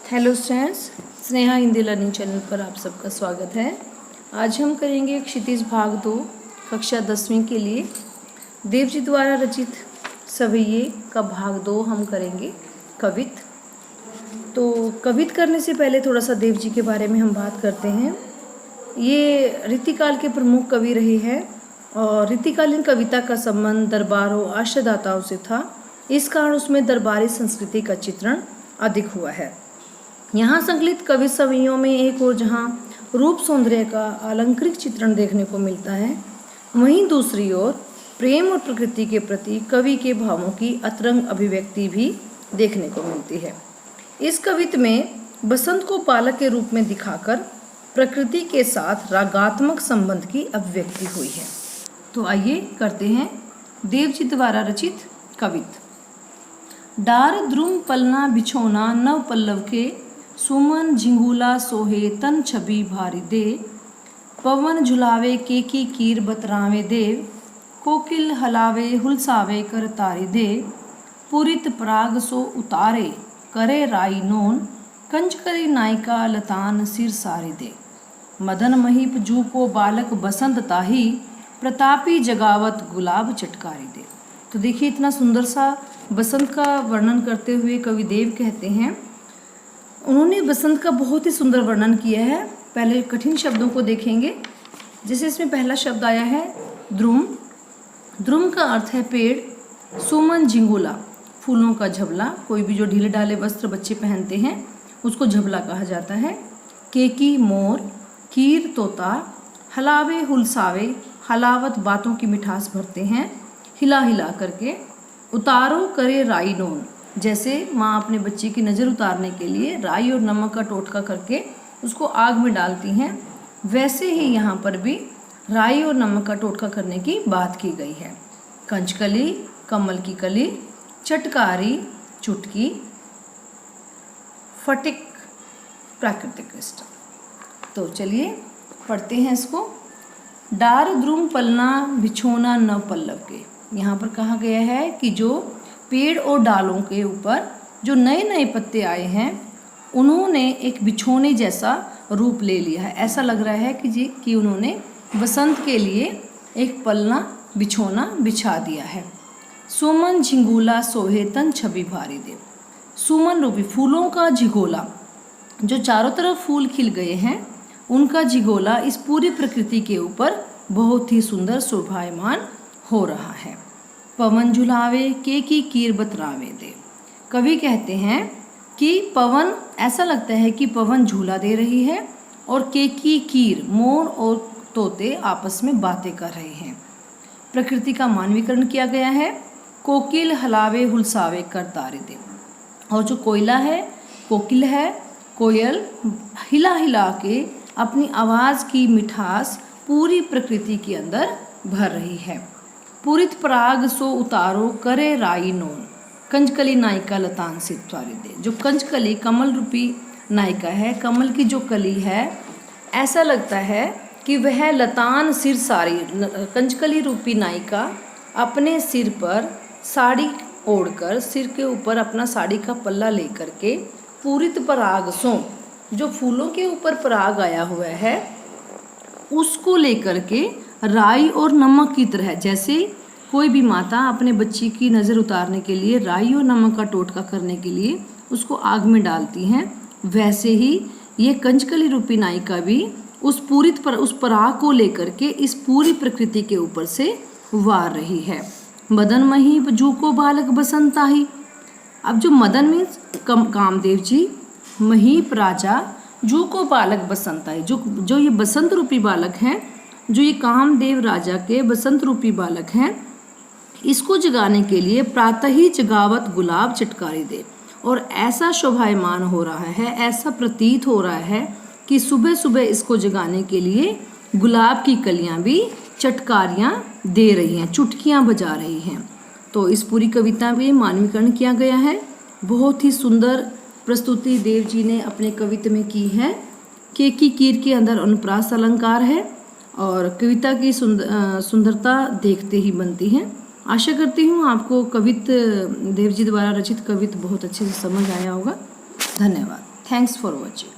Hello students, Sneha Hindi learning channel पर आप सबका स्वागत है। आज हम करेंगे क्षितिज भाग 2 कक्षा 10वीं के लिए देव जी द्वारा रचित सवैये का भाग 2 हम करेंगे कवित। तो कवित करने से पहले थोड़ा सा देव जी के बारे में हम बात करते हैं। ये रीतिकाल के प्रमुख कवि रहे हैं और रीतिकालीन कविता का संबंध दरबारों आश्रयदाताओं से था। इस कारण उसमें दरबारी संस्कृति का चित्रण अधिक हुआ है। यहाँ संकलित कवि सवैयों में एक और जहाँ रूप सौंदर्य का अलंकृत चित्रण देखने को मिलता है, वहीं दूसरी ओर प्रेम और प्रकृति के प्रति कवि के भावों की अतरंग अभिव्यक्ति भी देखने को मिलती है। इस कवित में बसंत को बालक के रूप में दिखाकर प्रकृति के साथ रागात्मक संबंध की अभिव्यक्ति हुई है। तो आइए करते हैं देव जी द्वारा रचित कवित। डार द्रुम पलना बिछोना नव पल्लव के, सुमन झिंगुला सोहे तन छवि भारी दे, पवन झुलावे केकी कीर बतरावे देव, कोकिल हलावे हुलसावे कर तारी दे, पुरित पराग सो उतारे करे राई नोन, कंच करी नायिका लतान सिर सारी दे, मदन महीप जू को बालक बसंत ताही, प्रतापी जगावत गुलाब चटकारी दे। तो देखिए, इतना सुंदर सा बसंत का वर्णन करते हुए कवि देव कहते हैं, उन्होंने बसंत का बहुत ही सुंदर वर्णन किया है। पहले कठिन शब्दों को देखेंगे। जैसे इसमें पहला शब्द आया है द्रुम। द्रुम का अर्थ है पेड़। सुमन झिंगुला, फूलों का झबला। कोई भी जो ढीले ढाले वस्त्र बच्चे पहनते हैं उसको झबला कहा जाता है। केकी मोर, कीर तोता, हलावे हुलसावे, हलावत बातों की मिठास भरते हैं हिला हिला करके। उतारो करे राई नोन, जैसे माँ अपने बच्चे की नज़र उतारने के लिए राई और नमक का टोटका करके उसको आग में डालती हैं, वैसे ही यहाँ पर भी राई और नमक का टोटका करने की बात की गई है। कंचकली, कमल की कली, चटकारी, चुटकी, फटिक, प्राकृतिक क्रिस्टल। तो चलिए पढ़ते हैं इसको। डार द्रुम पलना बिछोना नव पल्लव के, यहाँ पर कहा गया है कि जो पेड़ और डालों के ऊपर जो नए नए पत्ते आए हैं उन्होंने एक बिछोने जैसा रूप ले लिया है। ऐसा लग रहा है कि उन्होंने बसंत के लिए एक पलना बिछोना बिछा दिया है। सुमन झिंगुला सोहे तन छवि भारी दे, सुमन रूपी फूलों का झिगोला, जो चारों तरफ फूल खिल गए हैं उनका झिगोला इस पूरी प्रकृति के ऊपर बहुत ही सुंदर शोभायमान हो रहा है। पवन झुलावे केकी कीर बतरावे दे, कवि कहते हैं कि पवन, ऐसा लगता है कि पवन झूला दे रही है और केकी कीर, मोर और तोते आपस में बातें कर रहे हैं। प्रकृति का मानवीकरण किया गया है। कोकिल हलावे हुलसावे कर तारे दे, और जो कोयला है, कोकिल है, कोयल हिला हिला के अपनी आवाज़ की मिठास पूरी प्रकृति के अंदर भर रही है। पुरित पराग सो उतारो करे राई नोन, कंचकली नायिका लतान सिर सारी दे। जो कंचकली कमल रूपी नायिका है, कमल की जो कली है, ऐसा लगता है कि वह लतान सिर सारी, कंचकली रूपी नायिका अपने सिर पर साड़ी ओढ़कर, सिर के ऊपर अपना साड़ी का पल्ला लेकर के पूरित पराग सो, जो फूलों के ऊपर पराग आया हुआ है उसको लेकर के राई और नमक की तरह, जैसे कोई भी माता अपने बच्ची की नज़र उतारने के लिए राई और नमक का टोटका करने के लिए उसको आग में डालती हैं, वैसे ही ये कंचकली रूपी नायिका भी उस पराग को लेकर के इस पूरी प्रकृति के ऊपर से वार रही है। मदन महीप जू को बालक बसंत आई। अब जो मदन मीन्स कामदेव जी, महीप राजा, जू को बालक बसंत आई, जो ये बसंत रूपी बालक हैं, जो ये कामदेव राजा के बसंत रूपी बालक हैं, इसको जगाने के लिए प्रातः ही जगावत गुलाब चटकारी दे। और ऐसा शोभायमान हो रहा है, ऐसा प्रतीत हो रहा है कि सुबह सुबह इसको जगाने के लिए गुलाब की कलियां भी चटकारियां दे रही हैं, चुटकियां बजा रही हैं। तो इस पूरी कविता में मानवीकरण किया गया है। बहुत ही सुंदर प्रस्तुति देव जी ने अपने कविता में की है। केकी कीर के अंदर अनुप्रास अलंकार है और कविता की सुंदरता देखते ही बनती है। आशा करती हूँ आपको कवित देव जी द्वारा रचित कवित बहुत अच्छे से समझ आया होगा। धन्यवाद। Thanks for watching.